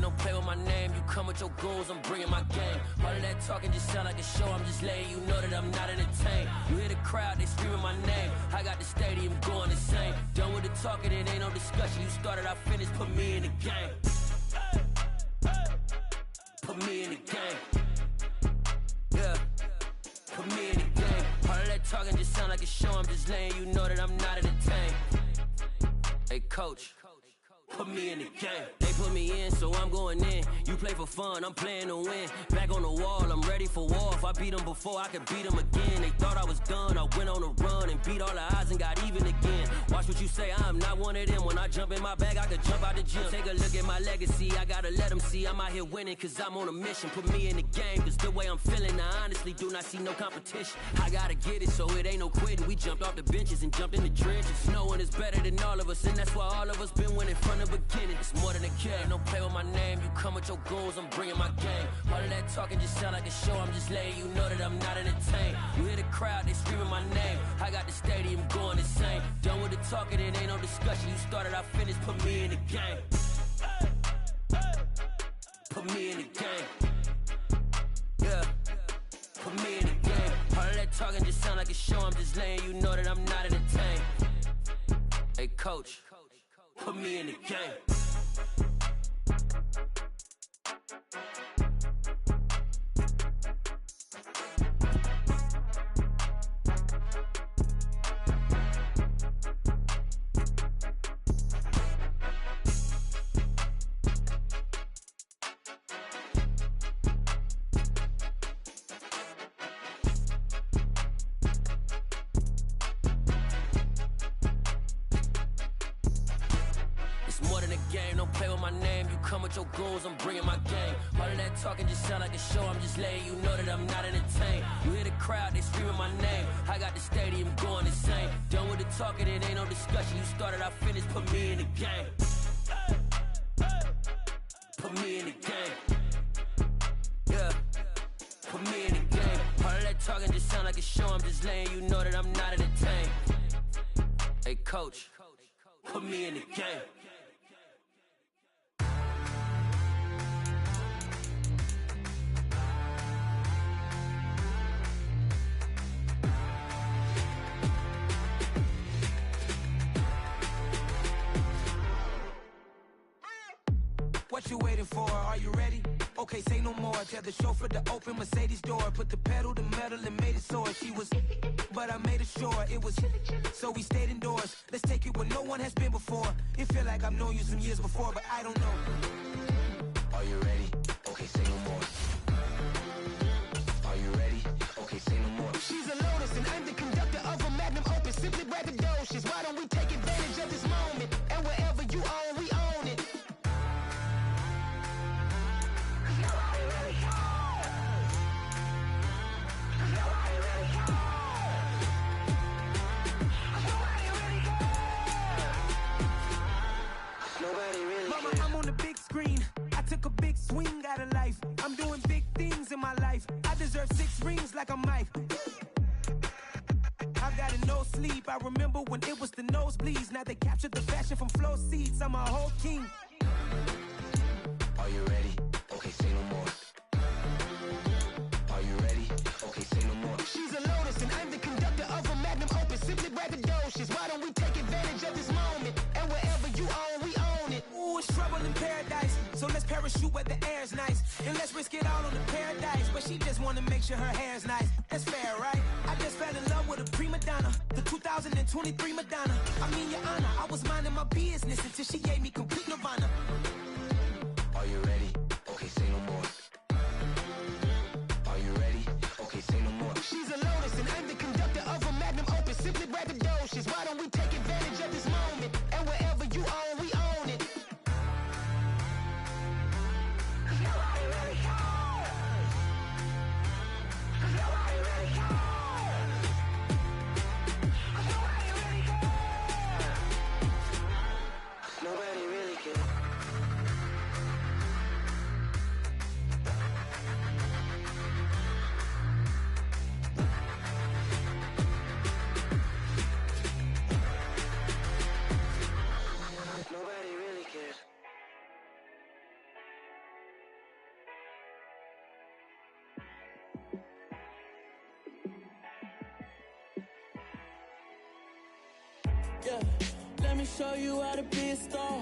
game, don't play with my name. You come with your goons, I'm bringing my game. All of that talking just sound like a show, I'm just letting you know that I'm not entertained. You hear the crowd, they screaming my name. I got the stadium going insane. Done with the talking, it ain't no discussion. You started, I finished, put me in the game. Put me in the game. Yeah, put me in the game. All of that talking just sound like a show, I'm just letting you know that I'm not entertained. Hey coach, put me in the game. They put me in, so I'm going in. You play for fun, I'm playing to win. Back on the wall, I'm ready for war. If I beat them before, I could beat them again. They thought I was done, I went on a run and beat all the odds and got even again. Watch what you say, I'm not one of them. When I jump in my bag, I could jump out the gym. Take a look at my legacy, I gotta let them see I'm out here winning, cause I'm on a mission. Put me in the game, cause the way I'm feeling, I honestly do not see no competition. I gotta get it, so it ain't no quitting. We jumped off the benches and jumped in the trenches. No one is better than all of us, and that's why all of us been winning from the beginning. It's more than a game, don't play with my name. You come with your goons, I'm bringing my game. All of that talking just sound like a show, I'm just letting you know that I'm not entertained. You hear the crowd, they screaming my name. I got the stadium going insane. Done with the talking, it ain't no discussion. You started, I finished, put me in the game. Put me in the game. Yeah, put me in the game. All of that talking just sound like a show, I'm just letting you know that I'm not entertained. Hey coach, put me in the game. Your goons, I'm bringing my game. All of that talking just sound like a show, I'm just letting you know that I'm not entertained. You hear the crowd, they screaming my name. I got the stadium going insane. Done with the talking, it ain't no discussion. You started, I finished, put me in the game. Put me in the game. Yeah, put me in the game. All of that talking just sound like a show, I'm just letting you know that I'm not entertained. Hey coach, put me in the game. What you waiting for? Are you ready? Okay, say no more. Tell the chauffeur to open Mercedes door. Put the pedal to metal and made it soar. She was, but I made it sure it was. So we stayed indoors. Let's take it where no one has been before. It feel like I've known you some years before, but I don't know. Are you ready? Okay, say no more. Are you ready? Okay, say no more. She's a Lotus and I'm the conductor of a magnum opus. Simply braggadocious. Why don't we take advantage of this moment? And wherever you own, we own it. Swing out of life. I'm doing big things in my life. I deserve 6 rings like I'm Mike. I've got no sleep. I remember when it was the nosebleeds. Now they captured the fashion from flow seats. I'm a whole king. Are you ready? Okay, say no more. Are you ready? Okay, say no more. She's a Lotus and I'm the conductor of a magnum opus. Simply braggadocious. Why don't we take advantage of this moment? And wherever you own, we own it. Ooh, it's trouble in paradise. So let's parachute where the air's nice. And let's risk it all on the paradise. But she just wanna make sure her hair's nice. That's fair, right? I just fell in love with a prima donna. The 2023 Madonna. I mean, your honor, I was minding my business until she gave me complete nirvana. Are you ready? Okay, say no more. Are you ready? Okay, say no more. She's a Lotus and I'm the conductor of a magnum opus. Simply braggadocious. Why don't we take advantage of this moment? And wherever you own, we own it. Nobody really cares. me show you how to be a star.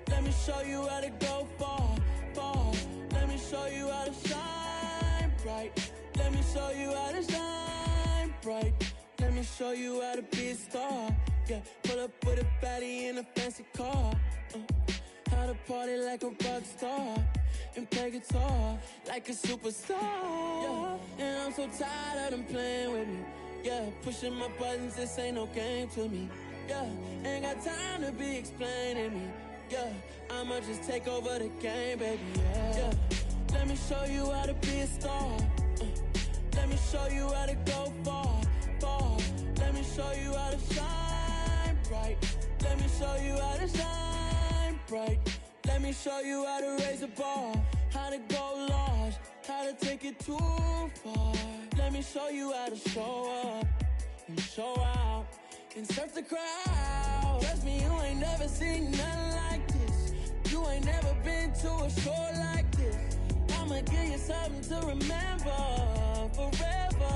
Let me show you how to go far, far. Let me show you how to shine bright. Let me show you how to shine bright. Let me show you how to be a star. Yeah, pull up with a baddie in a fancy car. How to party like a rock star and play guitar like a superstar. Yeah, and I'm so tired of them playing with me. Yeah, pushing my buttons, this ain't no game to me. Yeah, ain't got time to be explaining me. Yeah, I'ma just take over the game, baby. Yeah, let me show you how to be a star. Let me show you how to go far, far. Let me show you how to shine bright. Let me show you how to shine bright. Let me show you how to raise a bar, how to go large, how to take it too far. Let me show you how to show up and show out and surf the crowd. Trust me, you ain't never seen nothing like this. You ain't never been to a show like this. I'ma give you something to remember forever.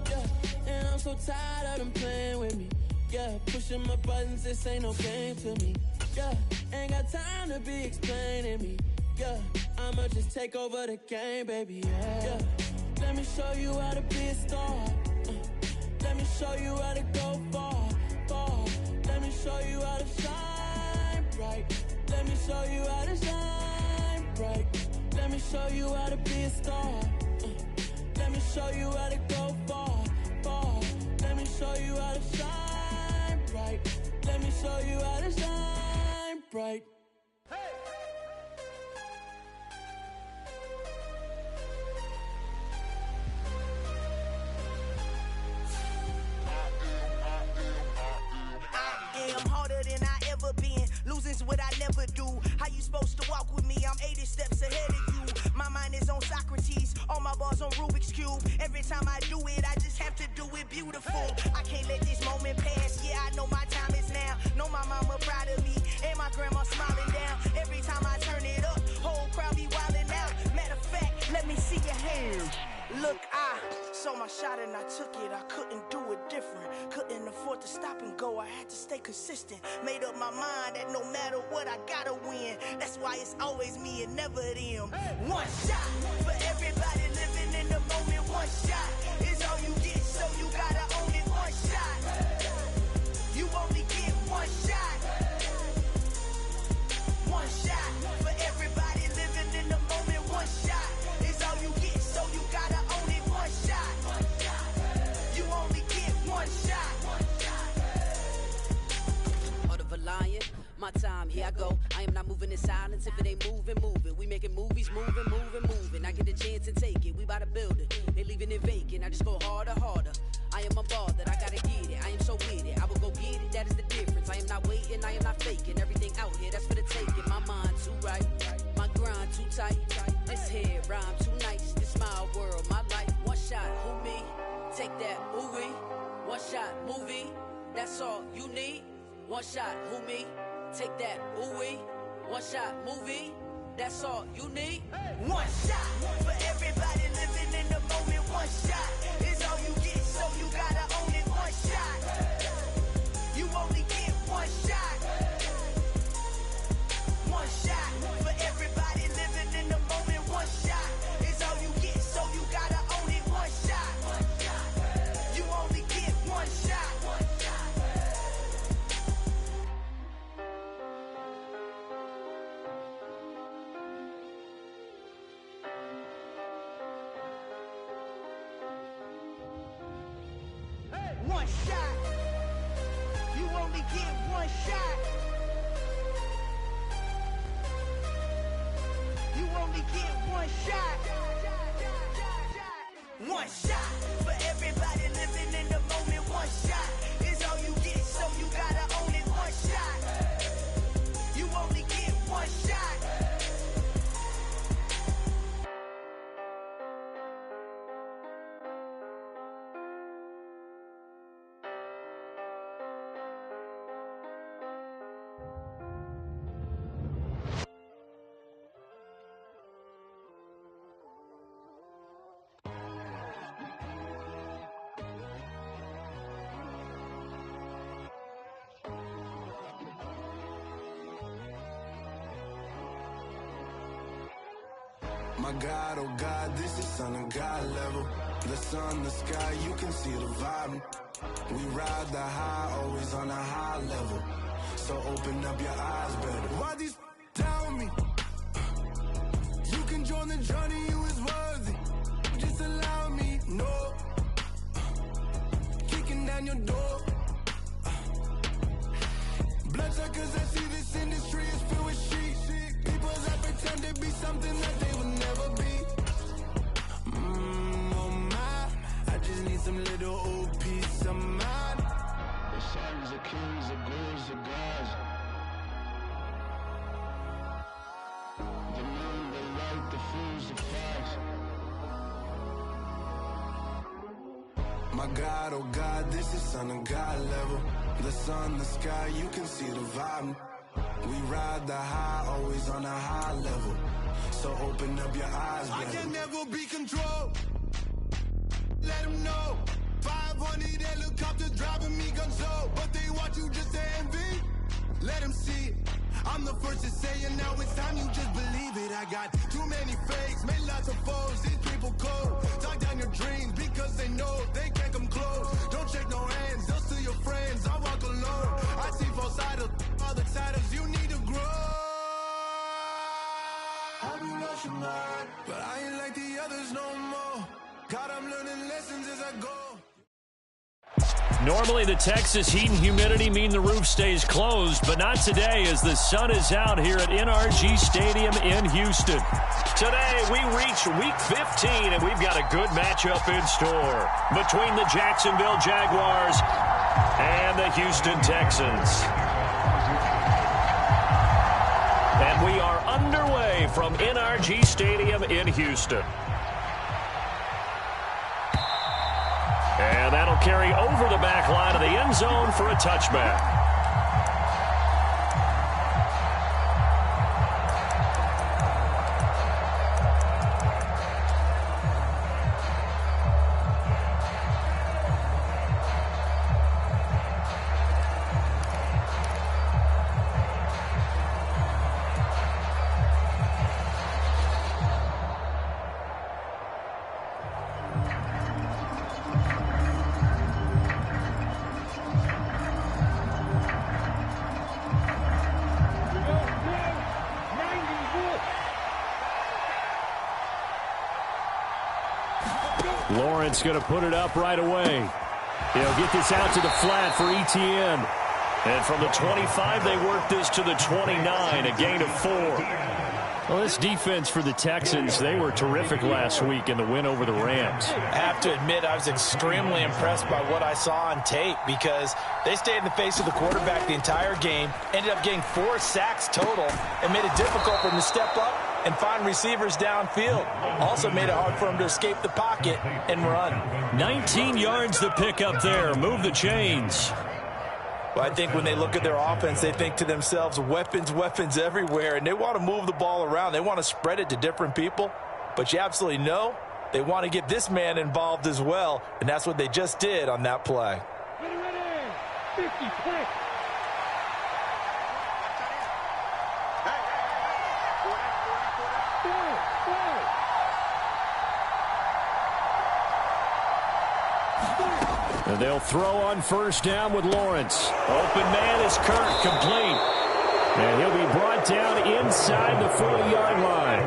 Yeah, and I'm so tired of them playing with me. Yeah, pushing my buttons, this ain't no game to me. Yeah, ain't got time to be explaining me. Yeah, I'ma just take over the game, baby. Yeah, let me show you how to be a star. Let me show you how to go far, far. Let me show you how to shine bright. Let me show you how to shine bright. Let me show you how to be a star. Let me show you how to go far, far. Let me show you how to shine bright. Let me show you how to shine bright. I'm harder than I ever been. Losing's what I never do. How you supposed to walk with me? I'm 80 steps ahead of you. My mind is on Socrates, all my bars on Rubik's Cube. Every time I do it, I just have to do it beautiful. I can't let this moment pass. Yeah, I know my time is now. Know my mama proud of me, and my grandma smiling down. Every time I turn it up, whole crowd be wildin' out. Matter of fact, let me see your hands. Look, I saw my shot and I took it. I couldn't do it different. Couldn't afford to stop and go. I had to stay consistent. Made up my mind that no matter what, I gotta win. That's why it's always me and never them. One shot for everybody living in the moment. One shot is all you get, so you gotta own it. One shot. You only get one shot. One shot for everybody living in the moment. One shot is all you get, so you gotta own it. One shot. You only get one shot. Heart of a lion, my time, here I go. I am not moving in silence. If it ain't moving, moving. We making movies, moving, moving, moving. I get a chance and take it. We bout to build it. They leaving it vacant. I just go harder, harder. I am a ball that I gotta get it. I am so with it. I will go get it. That is the difference. I am not waiting. I am not faking. Everything out here, that's for the taking. My mind too right. My grind too tight. This head rhyme too nice. This my world, my life. One shot, who me? Take that, ooh wee. One shot, movie. That's all you need. One shot, who me? Take that, ooh wee. One shot, movie. That's all you need. One shot for everybody living in the moment. One shot is all you get, so you gotta own it. One shot. You only get one shot. One shot for everybody living in the moment. One shot is all you get, so you gotta own it. One shot. You only get one shot. One shot. You only get one shot. You only get one shot. One shot for everybody living in the moment. One shot is all you get, so you gotta own it. One shot. You only get one shot. My God, oh God, this is Son of God level. The sun, the sky, you can see the vibe. We ride the high, always on a high level. So open up your eyes better. Why these tell me? You can join the journey, you is worthy. Just allow me, no. Kicking down your door. Bloodsuckers, I see this industry is filled with sheep. People that pretend to be something that they will never be. Oh my, I just need some little old peace of mind. The sons of kings, the ghouls, the gods. The moon, the light, the fools, the facts. My God, oh God, this is Son of God level. The sun, the sky, you can see the vibe. We ride the high, always on a high level. So open up your eyes, baby. I can never be controlled. Let them know. 500 helicopters driving me gunso. But they want you just to envy. Let them see it. I'm the first to say it, now it's time you just believe it. I got too many fakes, made lots of foes. These people cold. Talk down your dreams because they know they can't come close. Don't shake no hands, they'll steal your friends. I walk alone. I see false idols, all the titles you need to grow. Have you lost your mind? But I ain't like the others no more. God, I'm learning lessons as I go. Normally, the Texas heat and humidity mean the roof stays closed, but not today as the sun is out here at NRG Stadium in Houston. Today, we reach Week 15, and we've got a good matchup in store between the Jacksonville Jaguars and the Houston Texans. And we are underway from NRG Stadium in Houston. And that'll carry over the back line of the end zone for a touchback. Lawrence going to put it up right away. He'll get this out to the flat for Etienne. And from the 25, they work this to the 29, a gain of 4. Well, this defense for the Texans, they were terrific last week in the win over the Rams. I have to admit, I was extremely impressed by what I saw on tape because they stayed in the face of the quarterback the entire game, ended up getting 4 sacks total, and made it difficult for him to step up and find receivers downfield. Also made it hard for him to escape the pocket and run. 19 yards to pick up there. Move the chains. Well, I think when they look at their offense, they think to themselves, weapons, weapons everywhere, and they want to move the ball around. They want to spread it to different people, but you absolutely know they want to get this man involved as well, and that's what they just did on that play. 50, play. And they'll throw on first down with Lawrence. Open man is Kirk, complete. And he'll be brought down inside the 40-yard line.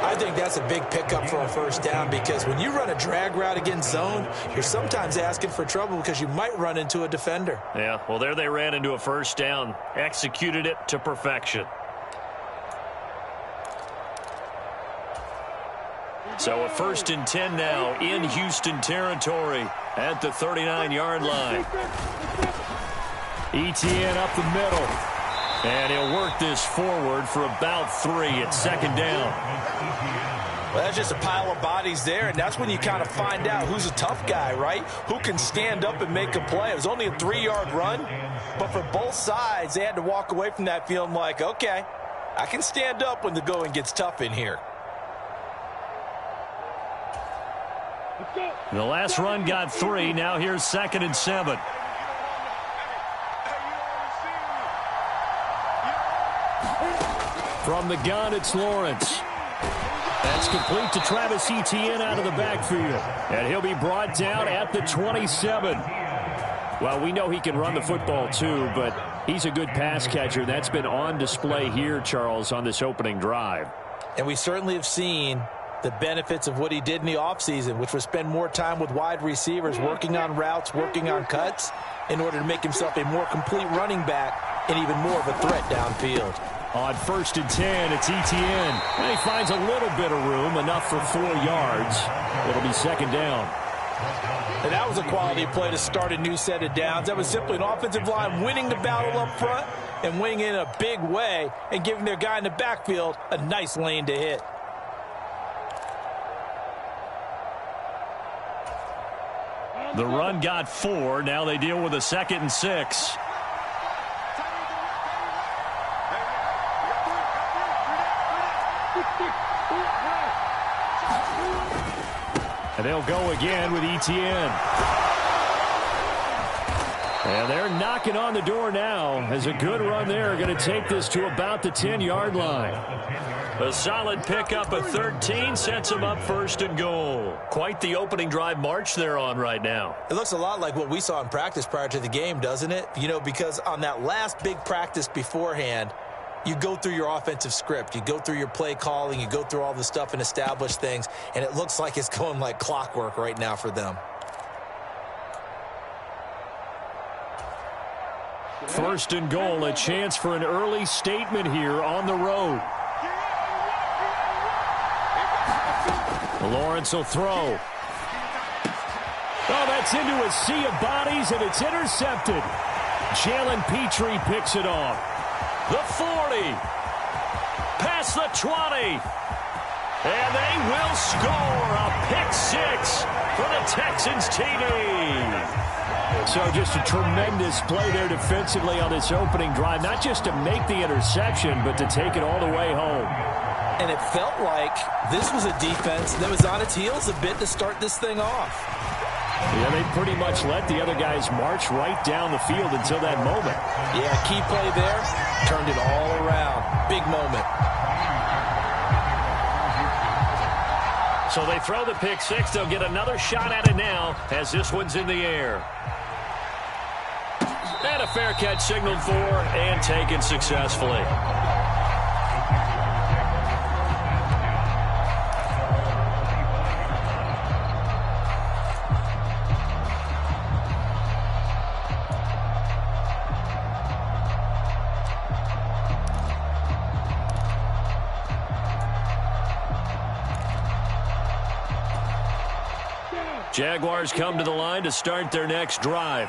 I think that's a big pickup for a first down because when you run a drag route against zone, you're sometimes asking for trouble because you might run into a defender. Yeah, well, there they ran into a first down. Executed it to perfection. So a 1st and 10 now in Houston territory at the 39-yard line. Etienne up the middle. And he'll work this forward for about 3 at 2nd down. Well, that's just a pile of bodies there, and that's when you kind of find out who's a tough guy, right? Who can stand up and make a play. It was only a 3-yard run, but for both sides, they had to walk away from that feeling like, okay, I can stand up when the going gets tough in here. The last run got 3. Now here's 2nd and 7. From the gun, it's Lawrence. That's complete to Travis Etienne out of the backfield. And he'll be brought down at the 27. Well, we know he can run the football too, but he's a good pass catcher. That's been on display here, Charles, on this opening drive. And we certainly have seen the benefits of what he did in the offseason, which was spend more time with wide receivers, working on routes, working on cuts, in order to make himself a more complete running back and even more of a threat downfield. On 1st and 10, it's Etienne. And he finds a little bit of room, enough for 4 yards. It'll be 2nd down. And that was a quality play to start a new set of downs. That was simply an offensive line winning the battle up front and winning in a big way and giving their guy in the backfield a nice lane to hit. The run got 4. Now they deal with a 2nd and 6. And they'll go again with Etienne. And they're knocking on the door now as a good run there. Going to take this to about the 10-yard line. A solid pickup of 13 sets them up 1st and goal. Quite the opening drive march they're on right now. It looks a lot like what we saw in practice prior to the game, doesn't it? You know, because on that last big practice beforehand, you go through your offensive script. You go through your play calling. You go through all the stuff and establish things. And it looks like it's going like clockwork right now for them. 1st and goal, a chance for an early statement here on the road. Lawrence will throw. Oh, that's into a sea of bodies, and it's intercepted. Jalen Petrie picks it off. The 40. Past the 20. And they will score a pick 6 for the Texans TV. So just a tremendous play there defensively on this opening drive. Not just to make the interception, but to take it all the way home. And it felt like this was a defense that was on its heels a bit to start this thing off. Yeah, they pretty much let the other guys march right down the field until that moment. Yeah, key play there. Turned it all around. Big moment. So they throw the pick 6. They'll get another shot at it now as this one's in the air. And a fair catch signaled for and taken successfully. Jaguars come to the line to start their next drive.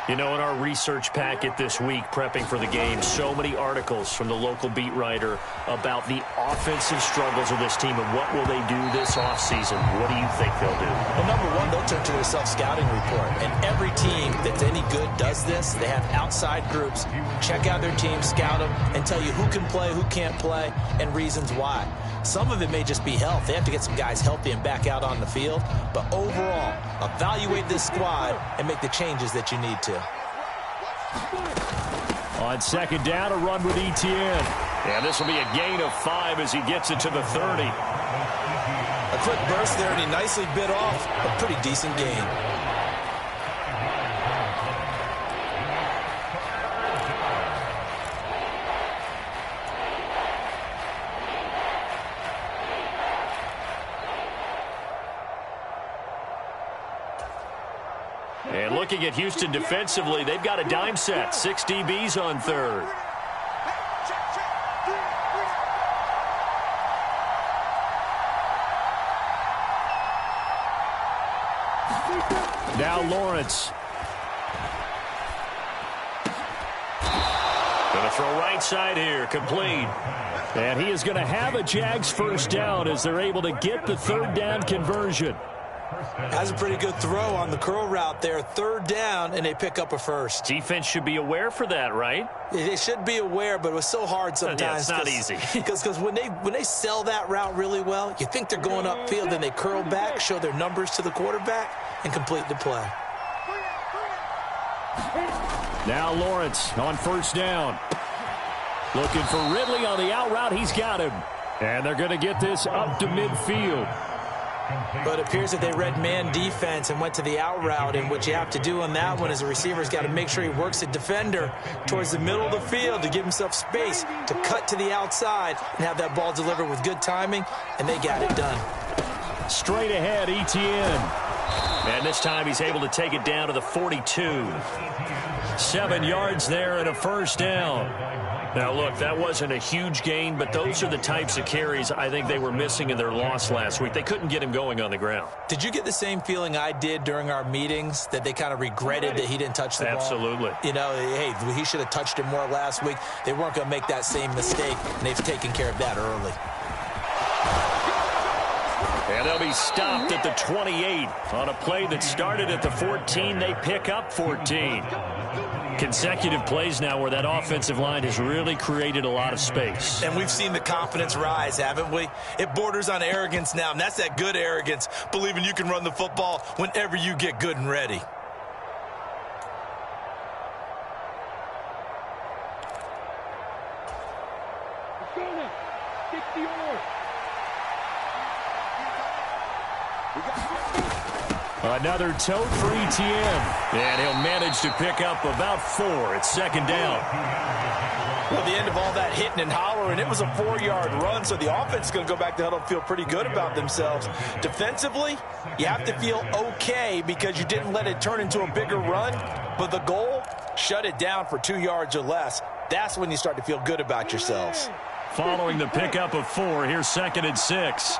You know, in our research packet this week, prepping for the game, so many articles from the local beat writer about the offensive struggles of this team and what will they do this offseason. What do you think they'll do? Well, number one, they'll turn to their self-scouting report. And every team that's any good does this. They have outside groups. Check out their team, scout them, and tell you who can play, who can't play, and reasons why. Some of it may just be health. They have to get some guys healthy and back out on the field. But overall, evaluate this squad and make the changes that you need to. On 2nd down, a run with Etienne. And this will be a gain of 5 as he gets it to the 30. A quick burst there, and he nicely bit off a pretty decent gain. And looking at Houston defensively, they've got a dime set. 6 DBs on 3rd. Now Lawrence. Going to throw right side here, complete. And he is going to have a Jags 1st down as they're able to get the 3rd down conversion. Has a pretty good throw on the curl route there. 3rd down, and they pick up a 1st. Defense should be aware for that, right? They should be aware, but it was so hard sometimes. Yeah, it's not easy. Because when they sell that route really well, you think they're going upfield, then they curl back, show their numbers to the quarterback, and complete the play. Now Lawrence on 1st down. Looking for Ridley on the out route. He's got him. And they're going to get this up to midfield. But it appears that they read man defense and went to the out route, and what you have to do on that one is the receiver's got to make sure he works the defender towards the middle of the field to give himself space to cut to the outside and have that ball delivered with good timing, and they got it done. Straight ahead, Etienne. And this time he's able to take it down to the 42. 7 yards there and a first down. Now, look, that wasn't a huge gain, but those are the types of carries I think they were missing in their loss last week. They couldn't get him going on the ground. Did you get the same feeling I did during our meetings, that they kind of regretted that he didn't touch the ball? Absolutely. You know, hey, he should have touched it more last week. They weren't going to make that same mistake, and they've taken care of that early. And they'll be stopped at the 28. On a play that started at the 14, they pick up 14. Consecutive plays now where that offensive line has really created a lot of space. And we've seen the confidence rise, haven't we? It borders on arrogance now, and that's that good arrogance, believing you can run the football whenever you get good and ready. Another tote for Etienne. And he'll manage to pick up about 4. It's second down. Well, the end of all that hitting and hollering, it was a 4-yard run, so the offense is going to go back to huddle and feel pretty good about themselves. Defensively, you have to feel okay because you didn't let it turn into a bigger run, but the goal, shut it down for 2 yards or less. That's when you start to feel good about yourselves. Following the pickup of 4, here's second and 6.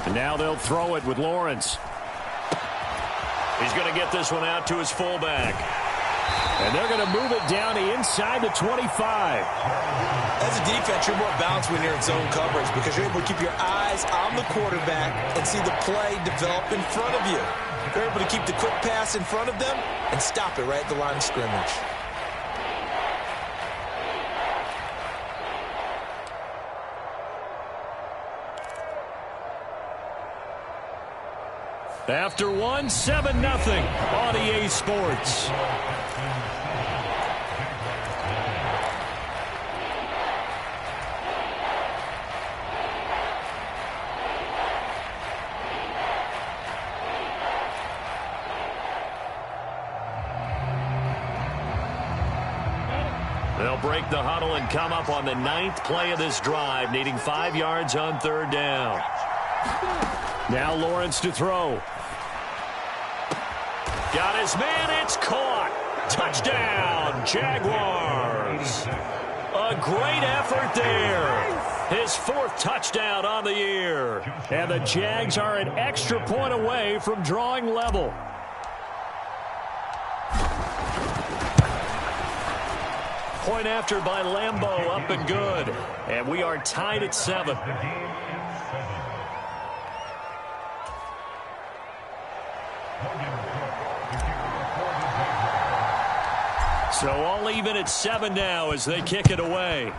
And now they'll throw it with Lawrence. He's going to get this one out to his fullback. And they're going to move it down inside the 25. As a defense, you're more balanced when you're in zone coverage because you're able to keep your eyes on the quarterback and see the play develop in front of you. You're able to keep the quick pass in front of them and stop it right at the line of scrimmage. After 1, 7-0 on EA Sports. They'll break the huddle and come up on the 9th play of this drive, needing 5 yards on third down. Now Lawrence to throw. Got his man, it's caught. Touchdown, Jaguars. A great effort there. His 4th touchdown on the year. And the Jags are an extra point away from drawing level. Point after by Lambeau, up and good. And we are tied at 7. So all even at 7 now as they kick it away.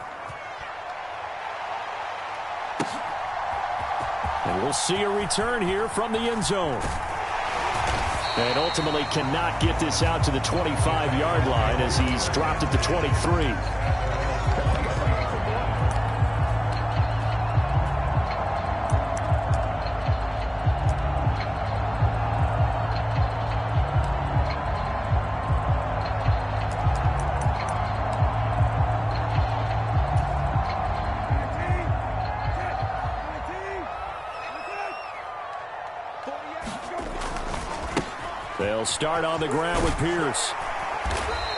And we'll see a return here from the end zone. And ultimately cannot get this out to the 25-yard line as he's dropped at the 23. They'll start on the ground with Pierce.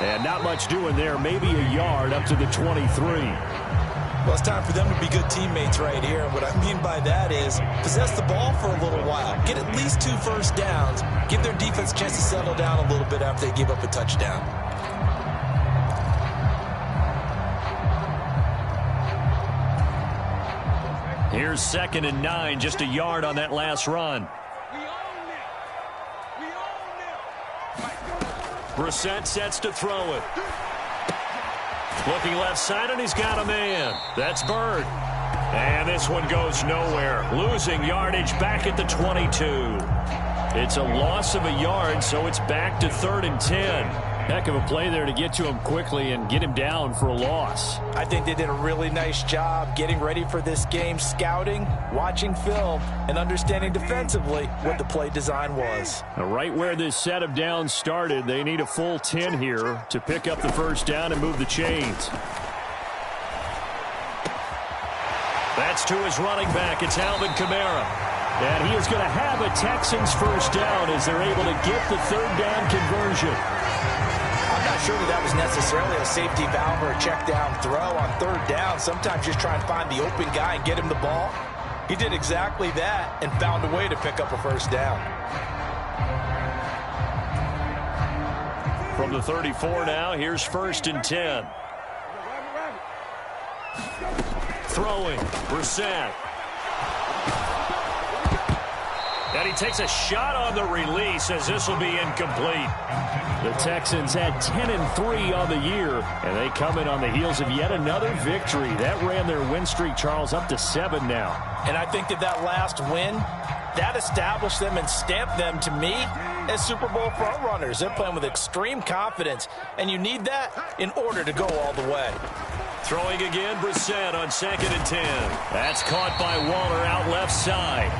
And not much doing there. Maybe a yard up to the 23. Well, it's time for them to be good teammates right here. And what I mean by that is possess the ball for a little while. Get at least 2 first downs. Give their defense a chance to settle down a little bit after they give up a touchdown. Here's 2nd and 9. Just a yard on that last run. Brissett sets to throw it. Looking left side, and he's got a man. That's Bird. And this one goes nowhere. Losing yardage back at the 22. It's a loss of a yard, so it's back to 3rd and 10. Heck of a play there to get to him quickly and get him down for a loss. I think they did a really nice job getting ready for this game, scouting, watching film, and understanding defensively what the play design was. Now, right where this set of downs started, they need a full 10 here to pick up the first down and move the chains. That's to his running back. It's Alvin Kamara. And he is going to have a Texans first down as they're able to get the third down conversion. I'm not sure that was necessarily a safety valve or a check down throw on third down. Sometimes just try and find the open guy and get him the ball. He did exactly that and found a way to pick up a first down. From the 34 now, here's 1st and 10. Throwing, Brissett. And he takes a shot on the release as this will be incomplete. The Texans had 10-3 on the year, and they come in on the heels of yet another victory. That ran their win streak, Charles, up to 7 now. And I think that last win, that established them and stamped them, to me, as Super Bowl front runners. They're playing with extreme confidence, and you need that in order to go all the way. Throwing again, Brissett on 2nd and 10. That's caught by Waller out left side.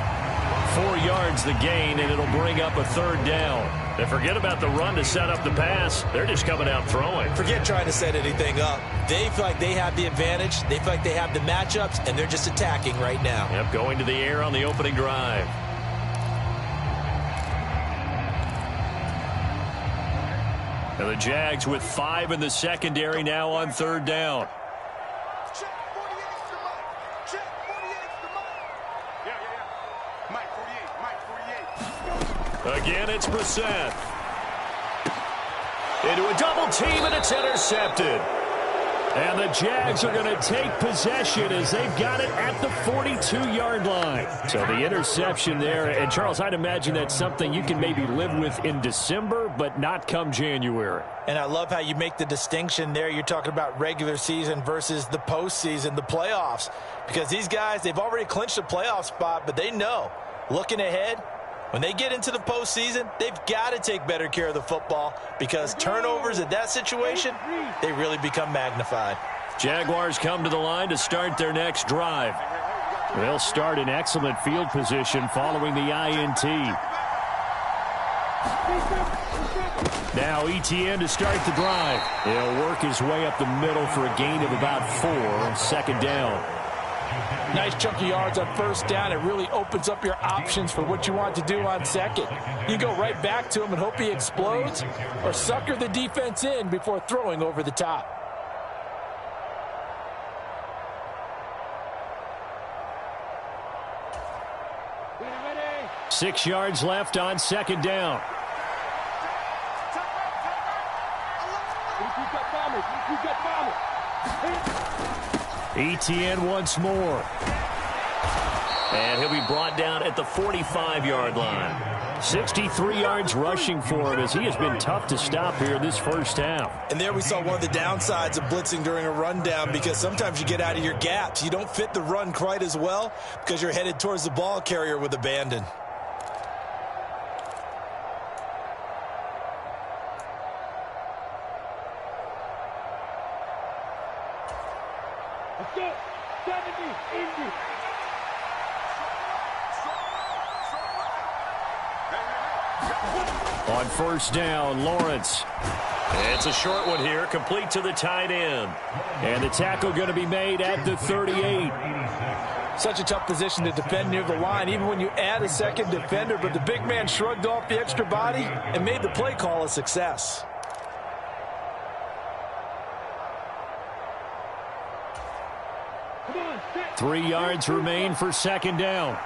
4 yards the gain, and it'll bring up a third down. And forget about the run to set up the pass. They're just coming out throwing. Forget trying to set anything up. They feel like they have the advantage. They feel like they have the matchups, and they're just attacking right now. Yep, going to the air on the opening drive. And the Jags with 5 in the secondary now on third down. Again, it's Brissett. Into a double team, and it's intercepted. And the Jags are going to take possession as they've got it at the 42-yard line. So the interception there. And, Charles, I'd imagine that's something you can maybe live with in December, but not come January. And I love how you make the distinction there. You're talking about regular season versus the postseason, the playoffs. Because these guys, they've already clinched a playoff spot, but they know, looking ahead, when they get into the postseason, they've got to take better care of the football because turnovers in that situation, they really become magnified. Jaguars come to the line to start their next drive. They'll start in excellent field position following the INT. Now Etienne to start the drive. He'll work his way up the middle for a gain of about 4, 2nd down. Nice chunk of yards on first down. It really opens up your options for what you want to do on second. You go right back to him and hope he explodes or sucker the defense in before throwing over the top. Ready. 6 yards left on 2nd down. Etienne once more. And he'll be brought down at the 45-yard line. 63 yards rushing for him as he has been tough to stop here this first half. And there we saw one of the downsides of blitzing during a rundown because sometimes you get out of your gaps. You don't fit the run quite as well because you're headed towards the ball carrier with abandon. On first down, Lawrence. It's a short one here, complete to the tight end. And the tackle going to be made at the 38. Such a tough position to defend near the line, even when you add a second defender. But the big man shrugged off the extra body and made the play call a success. Come on, 3 yards remain for 2nd down.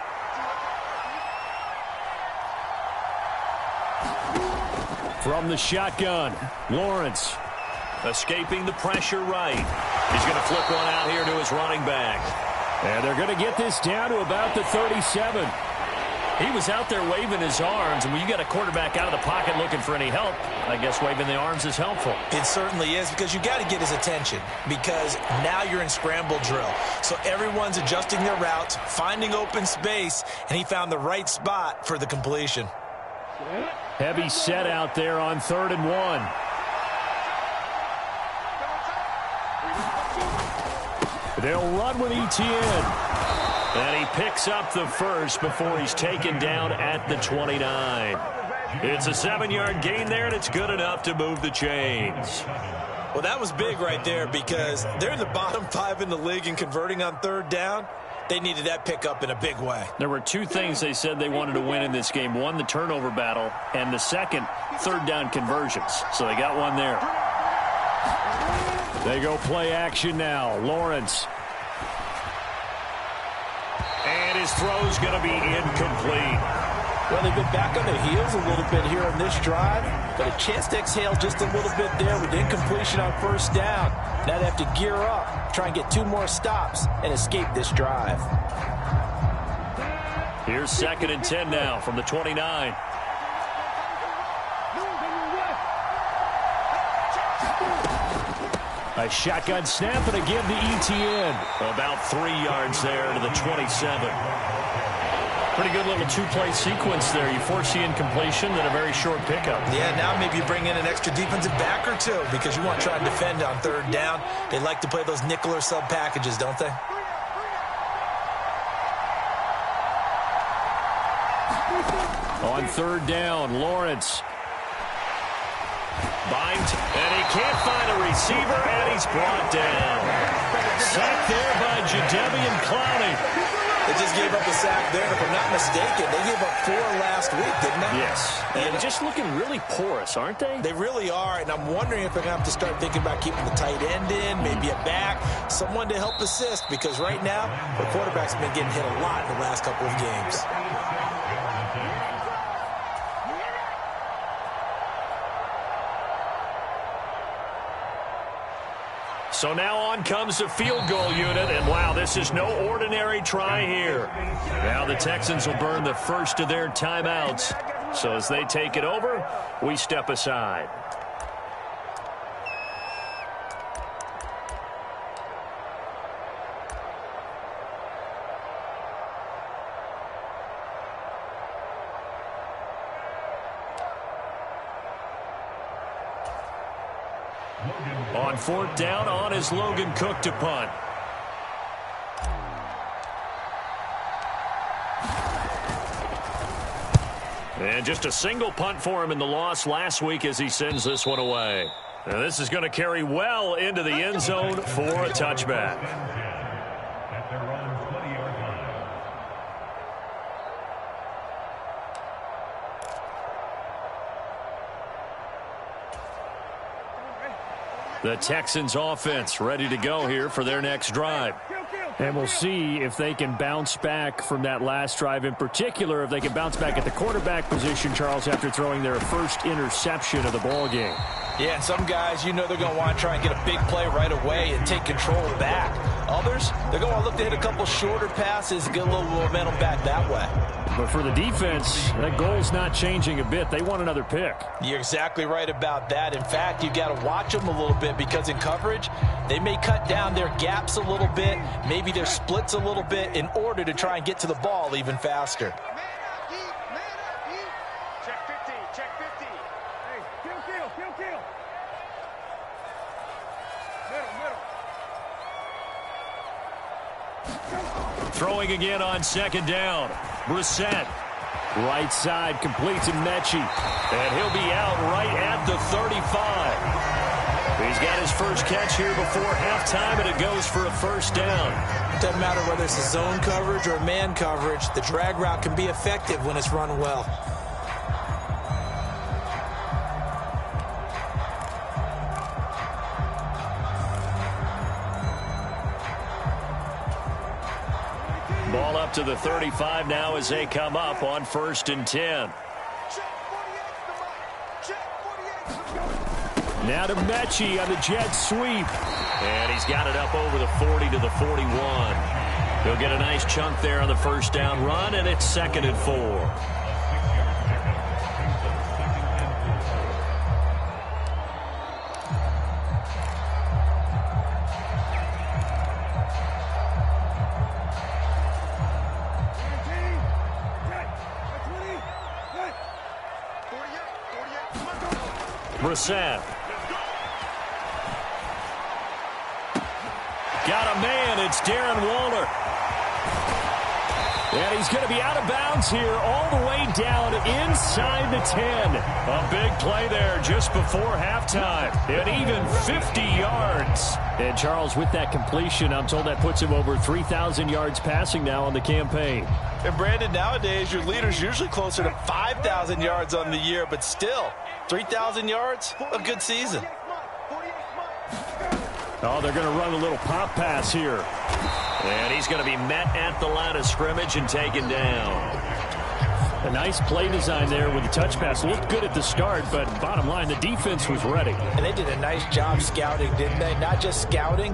From the shotgun, Lawrence escaping the pressure right. He's going to flip one out here to his running back. And they're going to get this down to about the 37. He was out there waving his arms, and when you got a quarterback out of the pocket looking for any help, I guess waving the arms is helpful. It certainly is because you got to get his attention because now you're in scramble drill. So everyone's adjusting their routes, finding open space, and he found the right spot for the completion. Heavy set out there on 3rd and 1. They'll run with Etienne. And he picks up the first before he's taken down at the 29. It's a 7-yard gain there, and it's good enough to move the chains. Well, that was big right there because they're in the bottom 5 in the league in converting on third down. They needed that pickup in a big way. There were two things they said they wanted to win in this game. One, the turnover battle, and the second, third down conversions. So they got one there. They go play action now. Lawrence. And his throw's going to be incomplete. Well, they've been back on their heels a little bit here on this drive, but a chance to exhale just a little bit there with incompletion on first down. Now they have to gear up, try and get 2 more stops, and escape this drive. Here's 2nd and 10 now from the 29. A shotgun snap and again to Etienne. About 3 yards there to the 27. Pretty good little 2-play sequence there. You force the incompletion, then a very short pickup. Yeah, now maybe you bring in an extra defensive back or 2 because you want to try and defend on third down. They like to play those nickel or sub packages, don't they? On third down, Lawrence. Binds, and he can't find a receiver, and he's brought down. Sacked there by Jadeveon Clowney. They just gave up a sack there. If I'm not mistaken, they gave up 4 last week, didn't they? Yes. And just looking really porous, aren't they? They really are, and I'm wondering if they're going to have to start thinking about keeping the tight end in, maybe a back, someone to help assist, because right now, the quarterback's been getting hit a lot in the last couple of games. So now on comes the field goal unit, and wow, this is no ordinary try here. Now the Texans will burn the first of their timeouts. So as they take it over, we step aside. On 4th down, on is Logan Cook to punt. And just a single punt for him in the loss last week as he sends this one away. Now this is going to carry well into the end zone for a touchback. The Texans offense ready to go here for their next drive. And we'll see if they can bounce back from that last drive, in particular if they can bounce back at the quarterback position, Charles, after throwing their first interception of the ball game. Yeah, and some guys, you know they're going to want to try and get a big play right away and take control back. Others, they're going to look to hit a couple shorter passes and get a little momentum back that way. But for the defense, that goal's not changing a bit. They want another pick. You're exactly right about that. In fact, you got to watch them a little bit because in coverage, they may cut down their gaps a little bit, maybe their splits a little bit in order to try and get to the ball even faster. Throwing again on 2nd down. Brissett. Right side completes to Mechie. And he'll be out right at the 35. He's got his first catch here before halftime, and it goes for a first down. Doesn't matter whether it's a zone coverage or man coverage. The drag route can be effective when it's run well. Ball up to the 35 now as they come up on 1st and 10. Now to Mechie on the jet sweep. And he's got it up over the 40 to the 41. He'll get a nice chunk there on the first down run, and it's 2nd and 4. Brissett. Got a man, and It's Darren Waller. And he's going to be out of bounds here all the way down inside the 10. A big play there just before halftime. And even 50 yards. And Charles, with that completion, I'm told that puts him over 3,000 yards passing now on the campaign. And Brandon, nowadays your leader's usually closer to 5,000 yards on the year, but still, 3,000 yards, a good season. Oh, they're going to run a little pop pass here. And he's going to be met at the line of scrimmage and taken down. A nice play design there with the touch pass. Looked good at the start, but bottom line, the defense was ready. And they did a nice job scouting, didn't they? Not just scouting,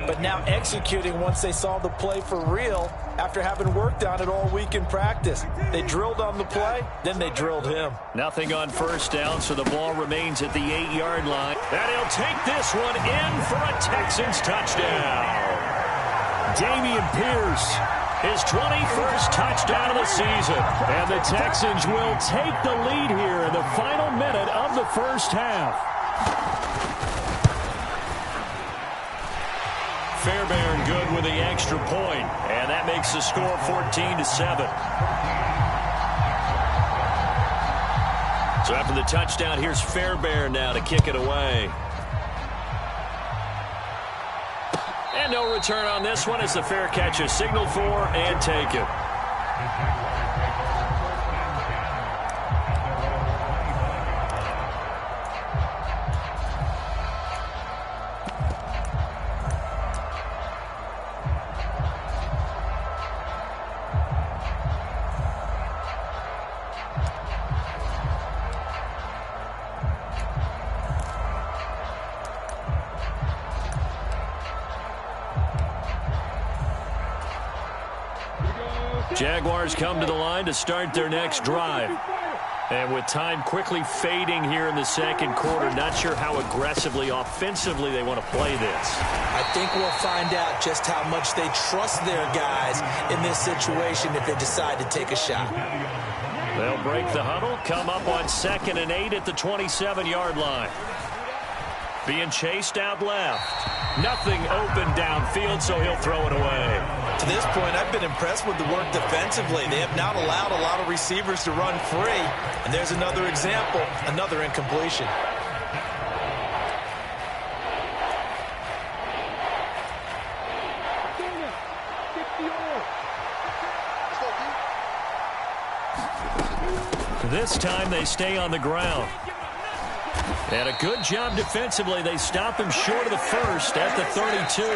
but now executing once they saw the play for real after having worked on it all week in practice. They drilled on the play, then they drilled him. Nothing on first down, so the ball remains at the 8-yard line. And he'll take this one in for a Texans touchdown. Damian Pierce, his 21st touchdown of the season. And the Texans will take the lead here in the final minute of the first half. Fairbairn good with the extra point, and that makes the score 14-7. So after the touchdown, here's Fairbairn now to kick it away. And no return on this one as the fair catch is signaled for and taken. Jaguars come to the line to start their next drive. And with time quickly fading here in the second quarter, not sure how aggressively, offensively they want to play this. I think we'll find out just how much they trust their guys in this situation if they decide to take a shot. They'll break the huddle, come up on 2nd and 8 at the 27-yard line. Being chased out left. Nothing open downfield, so he'll throw it away. To this point, I've been impressed with the work defensively. They have not allowed a lot of receivers to run free. And there's another example, another incompletion. This time they stay on the ground. And a good job defensively. They stop him short of the first at the 32.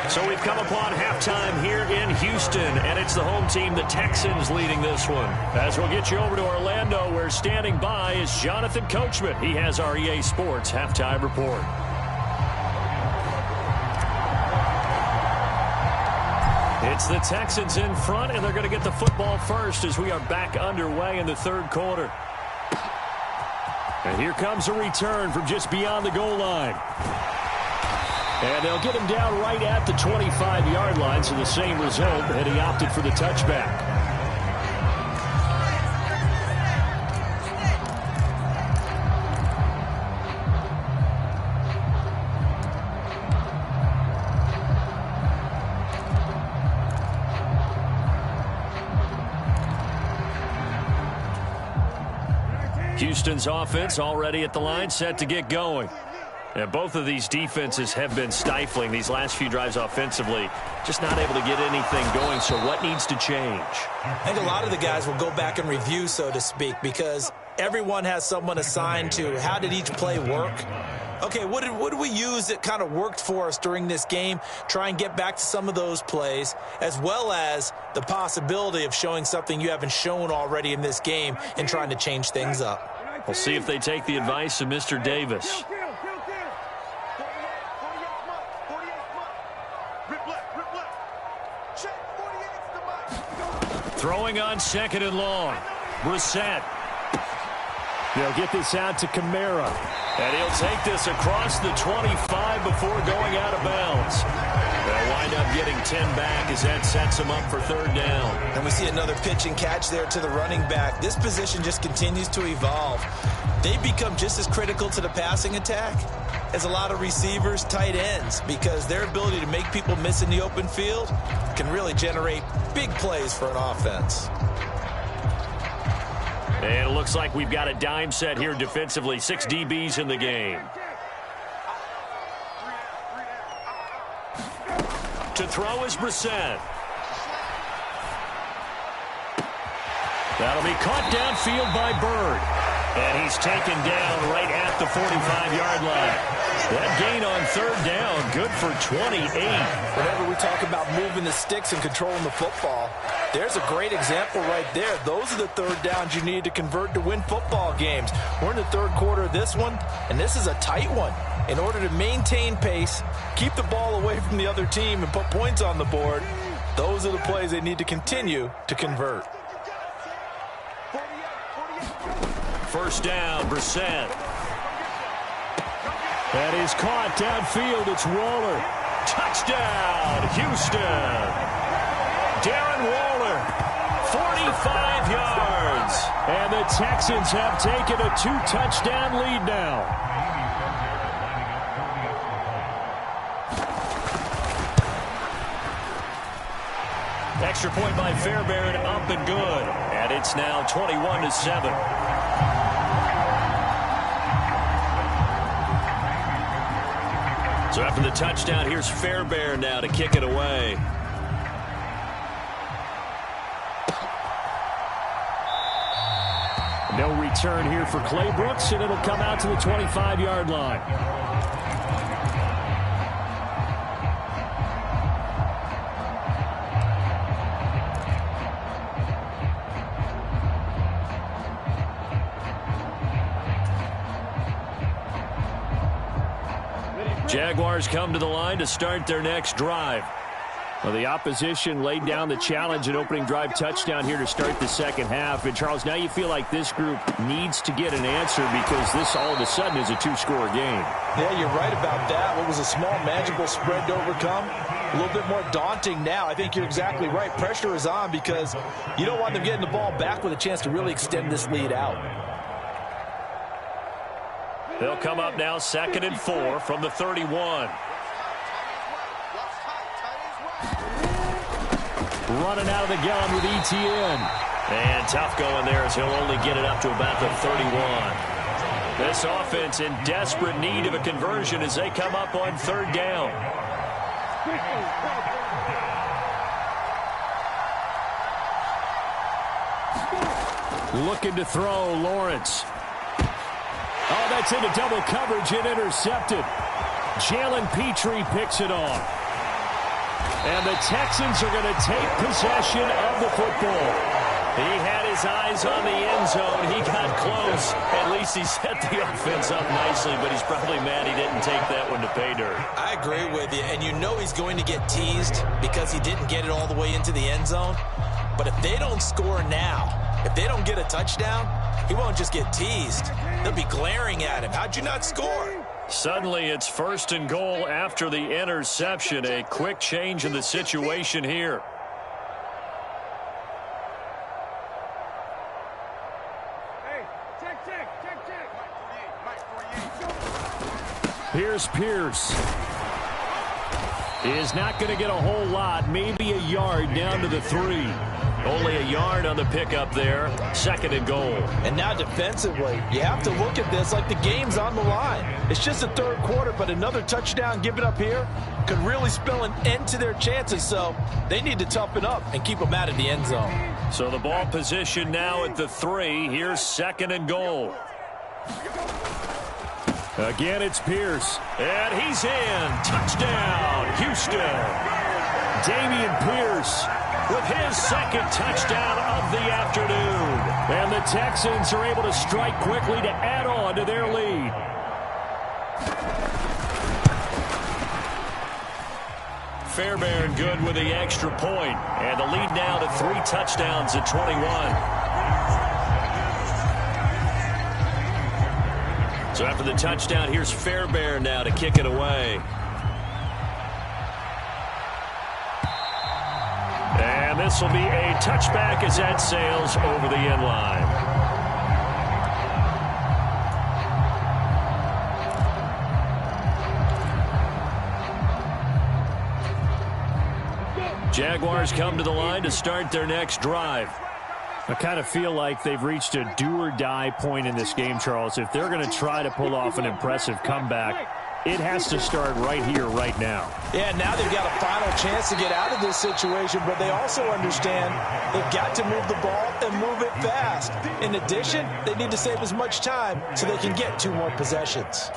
So we've come upon halftime here in Houston, and it's the home team, the Texans, leading this one. As we'll get you over to Orlando, where standing by is Jonathan Coachman. He has our EA Sports halftime report. It's the Texans in front, and they're going to get the football first as we are back underway in the third quarter. And here comes a return from just beyond the goal line. And they'll get him down right at the 25-yard line, so the same result, and he opted for the touchback. Houston's offense already at the line, set to get going. And both of these defenses have been stifling these last few drives offensively, just not able to get anything going. So what needs to change? I think a lot of the guys will go back and review, so to speak, because everyone has someone assigned to how did each play work. Okay, what did we use that kind of worked for us during this game? Try and get back to some of those plays, as well as the possibility of showing something you haven't shown already in this game and trying to change things up. We'll see if they take the advice of Mr. Davis. Throwing on 2nd and long. Brissett. They'll get this out to Kamara. And he'll take this across the 25 before going out of bounds. They'll wind up getting 10 back as that sets them up for third down. And we see another pitch and catch there to the running back. This position just continues to evolve. They become just as critical to the passing attack as a lot of receivers, tight ends, because their ability to make people miss in the open field can really generate big plays for an offense. And it looks like we've got a dime set here defensively. 6 DBs in the game. To throw is Brissett. That'll be caught downfield by Bird. And he's taken down right at the 45-yard line. That gain on third down, good for 28. Whenever we talk about moving the sticks and controlling the football, there's a great example right there. Those are the third downs you need to convert to win football games. We're in the third quarter of this one, and this is a tight one. In order to maintain pace, keep the ball away from the other team, and put points on the board, those are the plays they need to continue to convert. First down, Brissett. That is caught downfield. It's Waller. Touchdown, Houston. Darren Waller, 45 yards. And the Texans have taken a 2-touchdown lead now. Extra point by Fairbairn, up and good. And it's now 21-7. So after the touchdown, here's Fairbairn now to kick it away. No return here for Clay Brooks, and it'll come out to the 25-yard line. Jaguars come to the line to start their next drive. Well, the opposition laid down the challenge and opening drive touchdown here to start the second half. And, Charles, now you feel like this group needs to get an answer because this all of a sudden is a 2-score game. Yeah, you're right about that. What was a small, manageable spread to overcome, a little bit more daunting now. I think you're exactly right. Pressure is on because you don't want them getting the ball back with a chance to really extend this lead out. They'll come up now 2nd and 4 from the 31. Running out of the gun with ETN. And tough going there as he'll only get it up to about the 31. This offense in desperate need of a conversion as they come up on third down. Looking to throw, Lawrence. Oh, that's into double coverage and intercepted. Jalen Petrie picks it off. And the Texans are going to take possession of the football. He had his eyes on the end zone. He got close. At least he set the offense up nicely, but he's probably mad he didn't take that one to pay dirt. I agree with you, and you know he's going to get teased because he didn't get it all the way into the end zone. But if they don't score now, if they don't get a touchdown, he won't just get teased. They'll be glaring at him. How'd you not score? Suddenly it's 1st and goal after the interception. A quick change in the situation here. Here's Pierce. He is not going to get a whole lot, maybe a yard down to the 3. Only a yard on the pickup there. 2nd and goal. And now defensively, you have to look at this like the game's on the line. It's just the third quarter, but another touchdown given up here could really spell an end to their chances. So they need to toughen up and keep them out of the end zone. So the ball position now at the 3. Here's 2nd and goal. Again, it's Pierce. And he's in. Touchdown, Houston. Damian Pierce with his 2nd touchdown of the afternoon. And the Texans are able to strike quickly to add on to their lead. Fairbairn good with the extra point. And the lead now to 3 touchdowns at 21. So after the touchdown, here's Fairbairn now to kick it away. And this will be a touchback as that sails over the end line. Jaguars come to the line to start their next drive. I kind of feel like they've reached a do-or-die point in this game, Charles. If they're going to try to pull off an impressive comeback, it has to start right here, right now. Yeah, now they've got a final chance to get out of this situation, but they also understand they've got to move the ball and move it fast. In addition, they need to save as much time so they can get 2 more possessions.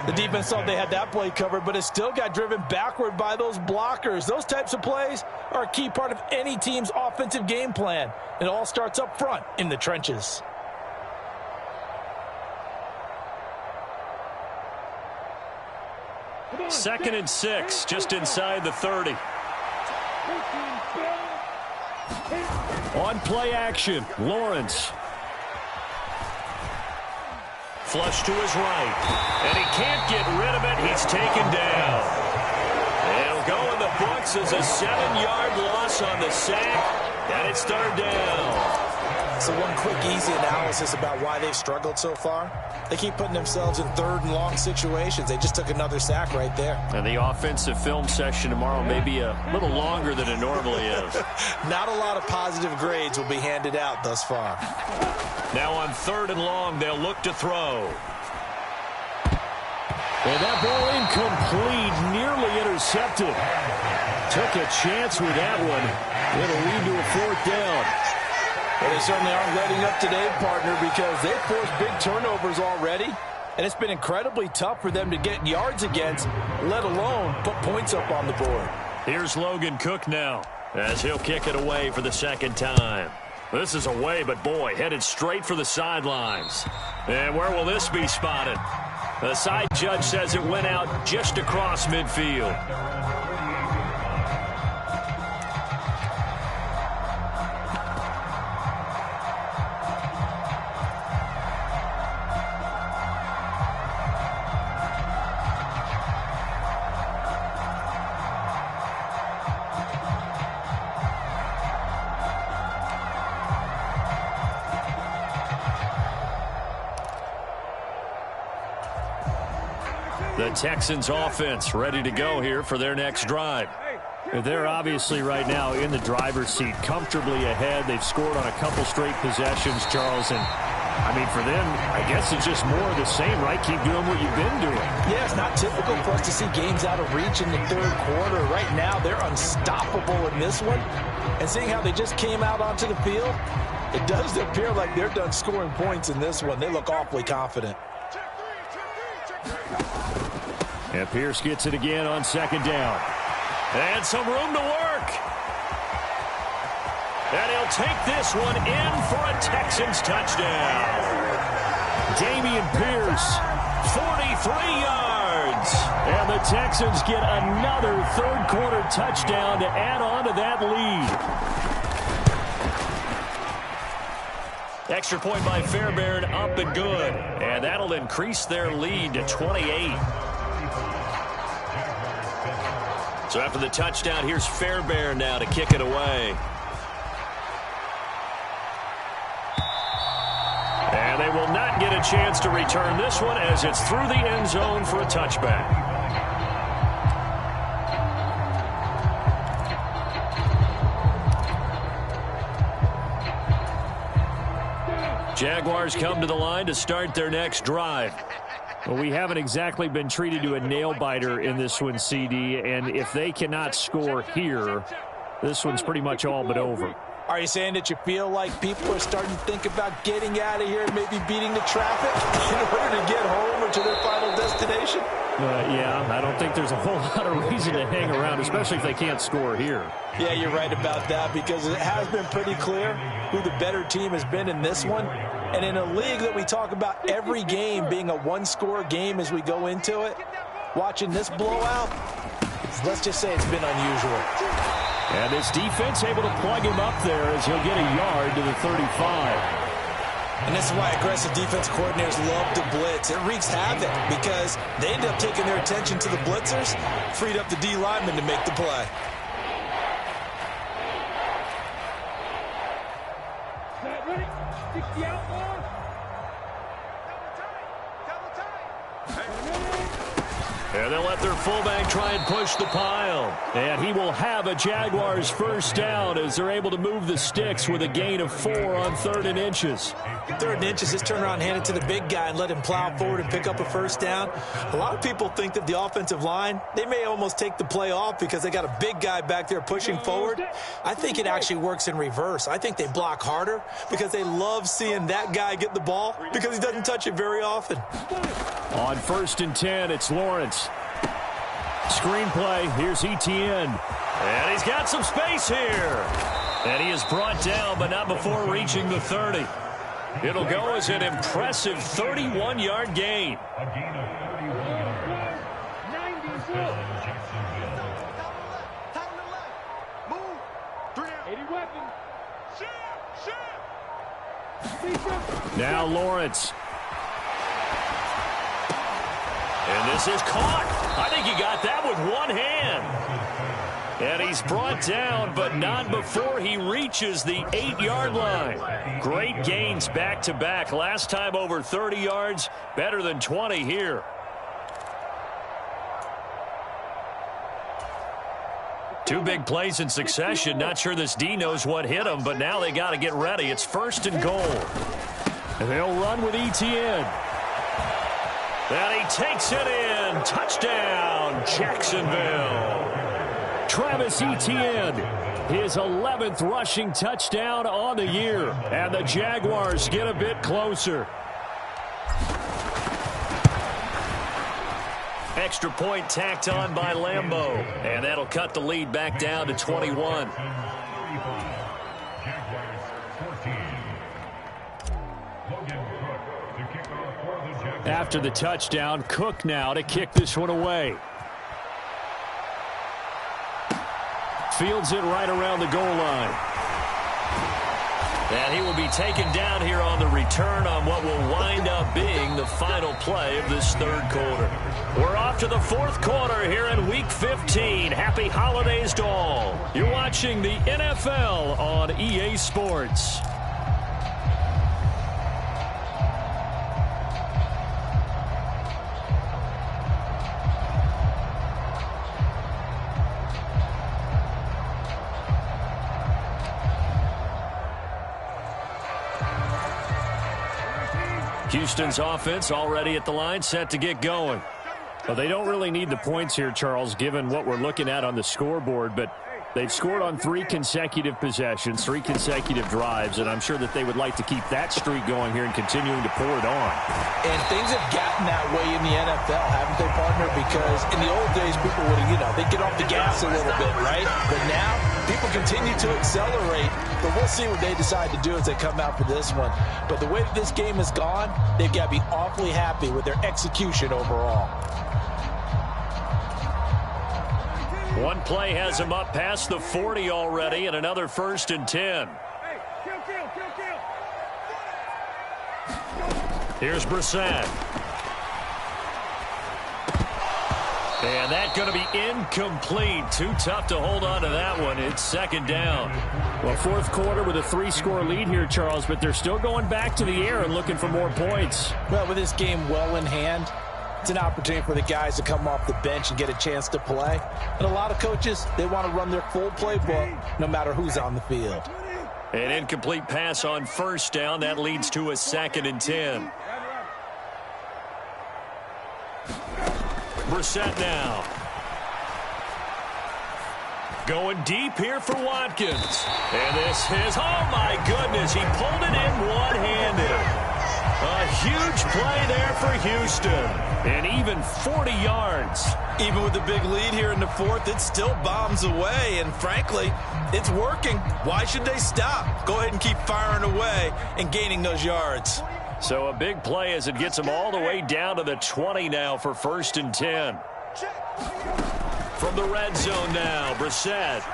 The defense thought they had that play covered, but it still got driven backward by those blockers. Those types of plays are a key part of any team's offensive game plan. It all starts up front in the trenches. Second and 6, just inside the 30. On play action, Lawrence. Flush to his right. And he can't get rid of it. He's taken down. It'll go in the books as a 7-yard loss on the sack. And it's third down. So one quick, easy analysis about why they've struggled so far. They keep putting themselves in 3rd and long situations. They just took another sack right there. And the offensive film session tomorrow may be a little longer than it normally is. Not a lot of positive grades will be handed out thus far. Now on 3rd and long, they'll look to throw. And that ball incomplete, nearly intercepted. Took a chance with that one. It'll lead to a 4th down. Well, they certainly aren't letting up today, partner, because they've forced big turnovers already, and it's been incredibly tough for them to get yards against, let alone put points up on the board. Here's Logan Cook now, as he'll kick it away for the 2nd time. This is away, but boy, headed straight for the sidelines. And where will this be spotted? The side judge says it went out just across midfield. The Texans offense ready to go here for their next drive. They're obviously right now in the driver's seat, comfortably ahead. They've scored on a couple straight possessions, Charles. And, I mean, for them, I guess it's just more of the same, right? Keep doing what you've been doing. Yeah, it's not typical for us to see games out of reach in the 3rd quarter. Right now, they're unstoppable in this one. And seeing how they just came out onto the field, it does appear like they're done scoring points in this one. They look awfully confident. And Pierce gets it again on 2nd down. And some room to work. And he'll take this one in for a Texans touchdown. Damian Pierce, 43 yards. And the Texans get another 3rd quarter touchdown to add on to that lead. Extra point by Fairbairn, up and good. And that'll increase their lead to 28. So after the touchdown, here's Fairbairn now to kick it away. And they will not get a chance to return this one as it's through the end zone for a touchback. Jaguars come to the line to start their next drive. Well, we haven't exactly been treated to a nail-biter in this one, CD, and if they cannot score here, this one's pretty much all but over. Are you saying that you feel like people are starting to think about getting out of here and maybe beating the traffic in order to get home or to their final destination? Yeah, I don't think there's a whole lot of reason to hang around, especially if they can't score here. Yeah, you're right about that, because it has been pretty clear who the better team has been in this one. And in a league that we talk about every game being a one-score game as we go into it, watching this blowout, let's just say it's been unusual. And this defense able to plug him up there as he'll get a yard to the 35. And this is why aggressive defense coordinators love to blitz. It wreaks havoc because they end up taking their attention to the blitzers, freed up the D lineman to make the play. Ready? 60 outlaw. And they'll let their fullback try and push the pile. And he will have a Jaguars first down as they're able to move the sticks with a gain of 4 on 3rd and inches. 3rd and inches, just turn around, hand it to the big guy, and let him plow forward and pick up a first down. A lot of people think that the offensive line, they may almost take the play off because they got a big guy back there pushing forward. I think it actually works in reverse. I think they block harder because they love seeing that guy get the ball because he doesn't touch it very often. On 1st and 10, it's Lawrence. Screenplay, here's Etienne. And he's got some space here. And he is brought down, but not before reaching the 30. It'll go as an impressive 31-yard gain. A gain of 31 yards. 94. 80 weapons. Now Lawrence. And this is caught. I think he got that with one hand. And he's brought down, but not before he reaches the 8-yard line. Great gains back-to-back. Last time over 30 yards, better than 20 here. Two big plays in succession. Not sure this D knows what hit him, but now they got to get ready. It's 1st and goal. And they'll run with Etienne. And he takes it in. Touchdown, Jacksonville. Travis Etienne, his 11th rushing touchdown on the year. And the Jaguars get a bit closer. Extra point tacked on by Lambeau. And that'll cut the lead back down to 21. After the touchdown, Cook now to kick this one away. Fields it right around the goal line. And he will be taken down here on the return on what will wind up being the final play of this 3rd quarter. We're off to the 4th quarter here in Week 15. Happy holidays to all. You're watching the NFL on EA Sports. Houston's offense already at the line, set to get going. Well, they don't really need the points here, Charles, given what we're looking at on the scoreboard, but they've scored on 3 consecutive possessions, 3 consecutive drives, and I'm sure that they would like to keep that streak going here and continuing to pour it on. And things have gotten that way in the NFL, haven't they, partner? Because in the old days, people would, they'd get off the gas a little bit, right? But now, people continue to accelerate, but we'll see what they decide to do as they come out for this one. But the way that this game has gone, they've got to be awfully happy with their execution overall. One play has him up past the 40 already, and another 1st and 10. Here's Brissett. And that's going to be incomplete. Too tough to hold on to that one. It's 2nd down. Well, 4th quarter with a 3-score lead here, Charles, but they're still going back to the air and looking for more points. Well, with this game well in hand, it's an opportunity for the guys to come off the bench and get a chance to play. And a lot of coaches, they want to run their full playbook no matter who's on the field. An incomplete pass on 1st down. That leads to a 2nd and 10. Brissett now. Going deep here for Watkins. And this is, oh my goodness, he pulled it in one-handed. A huge play there for Houston. And even 40 yards. Even with the big lead here in the 4th, it still bombs away. And frankly, it's working. Why should they stop? Go ahead and keep firing away and gaining those yards. So a big play as it gets them all the way down to the 20 now for 1st and 10. From the red zone now, Brissett.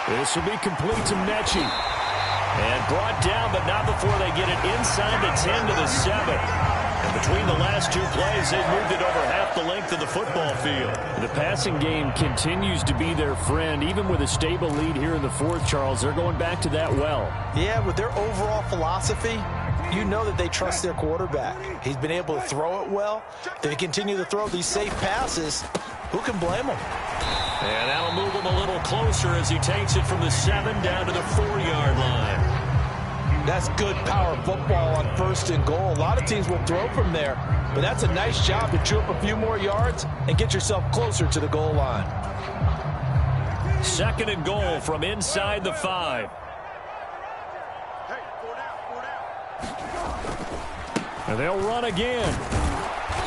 This will be complete to Mechie. And brought down, but not before they get it inside the 10 to the 7. And between the last two plays, they've moved it over half the length of the football field. The passing game continues to be their friend. Even with a stable lead here in the fourth, Charles, they're going back to that well. Yeah, with their overall philosophy, you know that they trust their quarterback. He's been able to throw it well. They continue to throw these safe passes. Who can blame them? And that'll move him a little closer as he takes it from the 7 down to the 4-yard line. That's good power football on 1st and goal. A lot of teams will throw from there, but that's a nice job to chew up a few more yards and get yourself closer to the goal line. 2nd and goal from inside the 5. And they'll run again.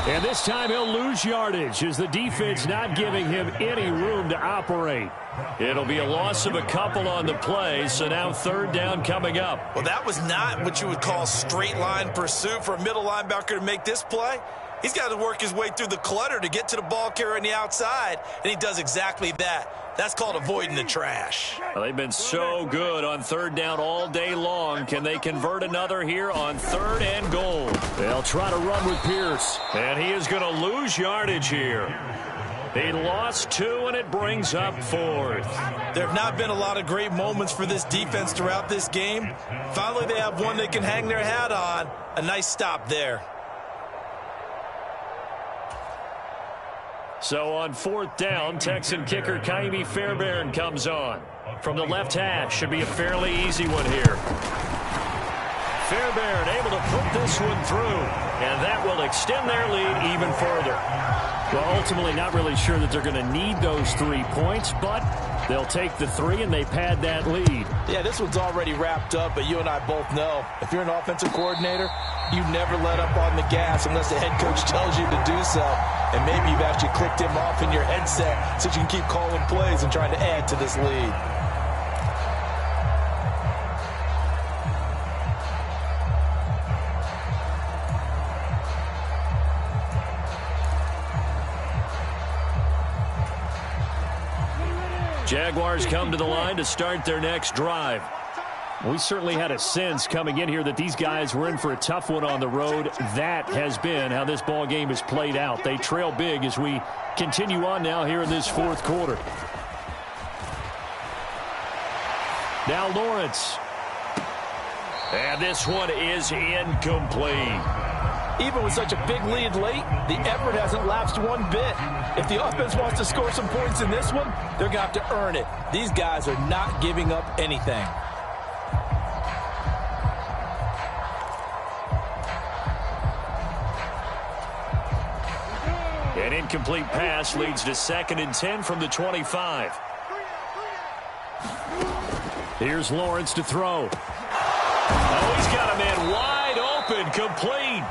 And this time he'll lose yardage as the defense not giving him any room to operate. It'll be a loss of a couple on the play, so now 3rd down coming up. Well, that was not what you would call straight line pursuit for a middle linebacker to make this play. He's got to work his way through the clutter to get to the ball carrier on the outside, and he does exactly that. That's called avoiding the trash. Well, they've been so good on 3rd down all day long. Can they convert another here on 3rd and goal? They'll try to run with Pierce. And he is going to lose yardage here. He lost 2, and it brings up 4th. There have not been a lot of great moments for this defense throughout this game. Finally, they have one they can hang their hat on. A nice stop there. So on 4th down, Texan kicker Kaimi Fairbairn comes on. From the left hash, should be a fairly easy one here. Fairbairn able to put this one through, and that will extend their lead even further. Well, ultimately not really sure that they're going to need those 3 points, but they'll take the 3 and they pad that lead. Yeah, this one's already wrapped up, but you and I both know if you're an offensive coordinator, you never let up on the gas unless the head coach tells you to do so. And maybe you've actually clicked him off in your headset so you can keep calling plays and trying to add to this lead. Jaguars come to the line to start their next drive. We certainly had a sense coming in here that these guys were in for a tough one on the road. That has been how this ball game has played out. They trail big as we continue on now here in this 4th quarter. Now Lawrence. And this one is incomplete. Even with such a big lead late, the effort hasn't lapsed one bit. If the offense wants to score some points in this one, they're going to have to earn it. These guys are not giving up anything. An incomplete pass leads to 2nd and 10 from the 25. Here's Lawrence to throw. Oh, he's got a man wide open, complete.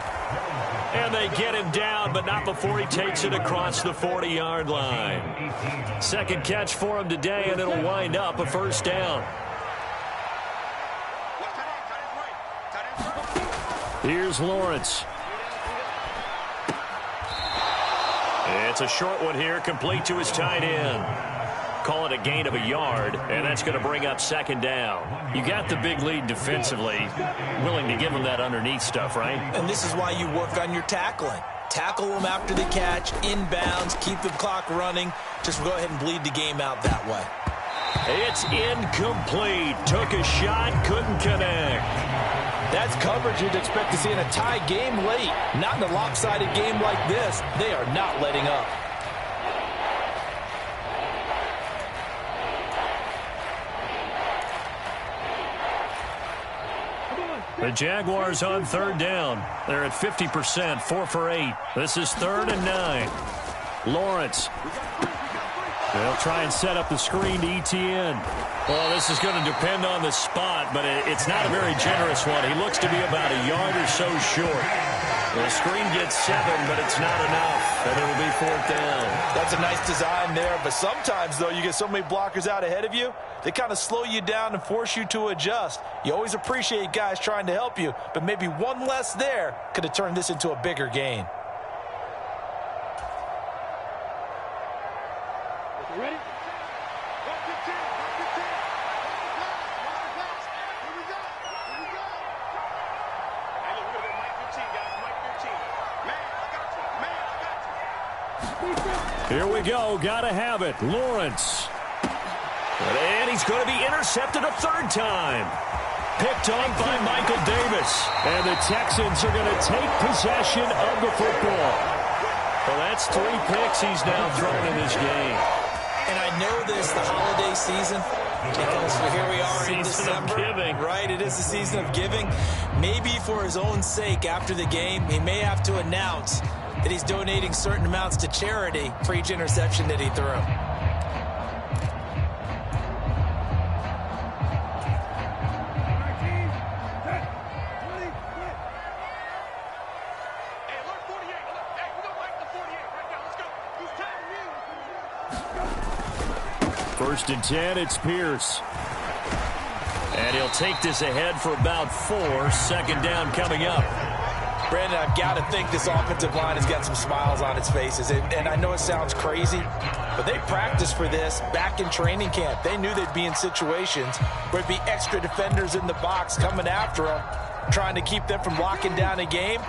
And they get him down, but not before he takes it across the 40-yard line. 2nd catch for him today, and it'll wind up a 1st down. Here's Lawrence. It's a short one here, complete to his tight end. Call it a gain of a yard, and that's going to bring up 2nd down. You got the big lead defensively, willing to give them that underneath stuff, right? And this is why you work on your tackling. Tackle them after the catch, inbounds, keep the clock running. Just go ahead and bleed the game out that way. It's incomplete. Took a shot, couldn't connect. That's coverage you'd expect to see in a tie game late. Not in a lopsided game like this. They are not letting up. The Jaguars on 3rd down. They're at 50%, 4 for 8. This is 3rd and 9. Lawrence. They'll try and set up the screen to ETN. Well, this is going to depend on the spot, but it's not a very generous one. He looks to be about a yard or so short. The screen gets 7, but it's not enough, and it'll be 4th down. That's a nice design there, but sometimes, though, you get so many blockers out ahead of you, they kind of slow you down and force you to adjust. You always appreciate guys trying to help you, but maybe one less there could have turned this into a bigger gain. Ready? Here we go. Gotta have it. Lawrence. And he's going to be intercepted a third time. Picked off by Michael Davis. And the Texans are going to take possession of the football. Well, that's 3 picks he's now thrown in this game. And I know this, the holiday season, because here we are in December. Season of giving. Right, it is the season of giving. Maybe for his own sake, after the game, he may have to announce that he's donating certain amounts to charity for each interception that he threw. First and 10, it's Pierce. And he'll take this ahead for about 4. Second down coming up. Brandon, I've got to think this offensive line has got some smiles on its faces. And I know it sounds crazy, but they practiced for this back in training camp. They knew they'd be in situations where it'd be extra defenders in the box coming after them, trying to keep them from locking down a game.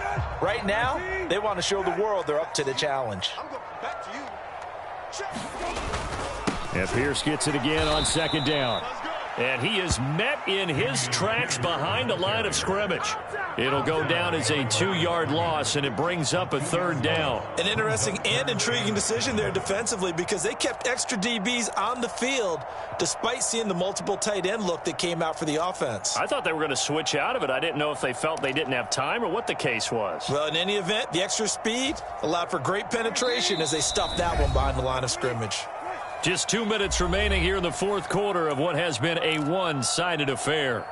Right now, they want to show the world they're up to the challenge. Back to you. And Pierce gets it again on second down. And he is met in his tracks behind the line of scrimmage. It'll go down as a 2-yard loss, and it brings up a third down. An interesting and intriguing decision there defensively, because they kept extra DBs on the field despite seeing the multiple tight end look that came out for the offense. I thought they were going to switch out of it. I didn't know if they felt they didn't have time or what the case was. Well, in any event, the extra speed allowed for great penetration as they stuffed that one behind the line of scrimmage. Just 2 minutes remaining here in the fourth quarter of what has been a one-sided affair.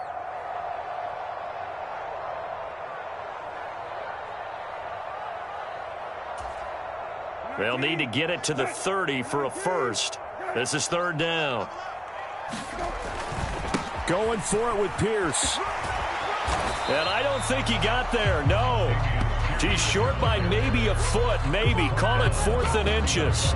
They'll need to get it to the 30 for a first. This is third down. Going for it with Pierce. And I don't think he got there, no. He's short by maybe a foot, maybe. Call it 4th and inches.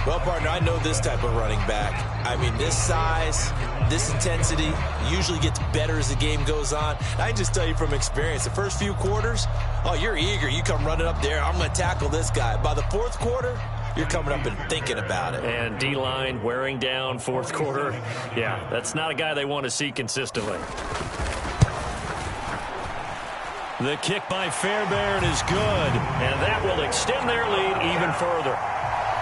Well, partner, I know this type of running back. I mean, this size, this intensity usually gets better as the game goes on. I can just tell you from experience, the first few quarters, oh, you're eager. You come running up there, I'm going to tackle this guy. By the fourth quarter, you're coming up and thinking about it. And D-line wearing down fourth quarter. Yeah, that's not a guy they want to see consistently. The kick by Fairbairn is good, and that will extend their lead even further.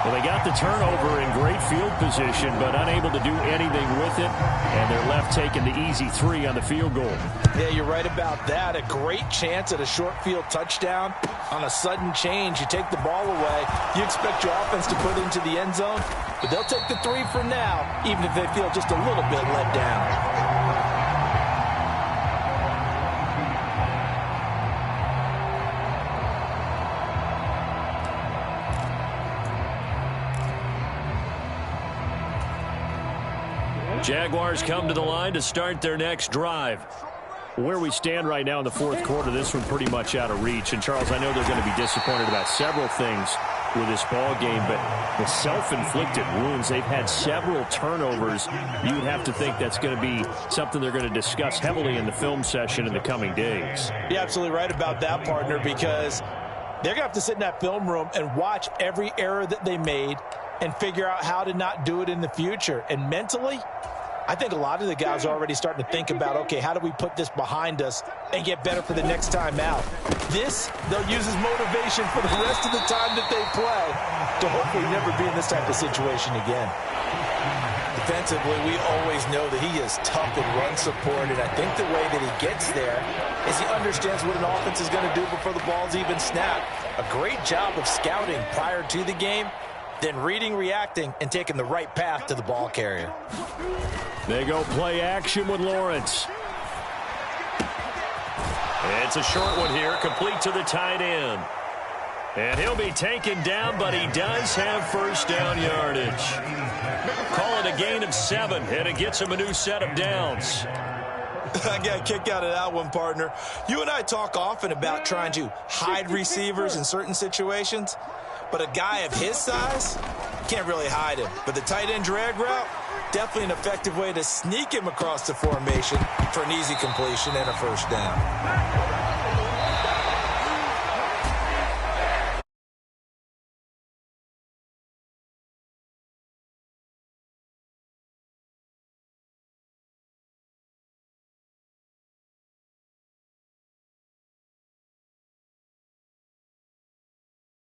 Well, they got the turnover in great field position, but unable to do anything with it, and they're left taking the easy 3 on the field goal. Yeah, you're right about that. A great chance at a short field touchdown. On a sudden change, you take the ball away. You expect your offense to put it into the end zone, but they'll take the 3 for now, even if they feel just a little bit let down. Jaguars come to the line to start their next drive. Where we stand right now in the fourth quarter, this one pretty much out of reach. And, Charles, I know they're going to be disappointed about several things with this ball game, but the self-inflicted wounds, they've had several turnovers. You would have to think that's going to be something they're going to discuss heavily in the film session in the coming days. You're absolutely right about that, partner, because they're going to have to sit in that film room and watch every error that they made and figure out how to not do it in the future. And mentally, I think a lot of the guys are already starting to think about, okay, how do we put this behind us and get better for the next time out? This, they'll use as motivation for the rest of the time that they play to hopefully never be in this type of situation again. Defensively, we always know that he is tough in run support, and I think the way that he gets there is he understands what an offense is going to do before the ball's even snapped. A great job of scouting prior to the game, then reading, reacting, and taking the right path to the ball carrier. They go play action with Lawrence. It's a short one here, complete to the tight end. And he'll be taken down, but he does have first down yardage. Call it a gain of 7, and it gets him a new set of downs. I got a kick out of that one, partner. You and I talk often about trying to hide receivers in certain situations, but a guy of his size can't really hide him. But the tight end drag route, definitely an effective way to sneak him across the formation for an easy completion and a first down.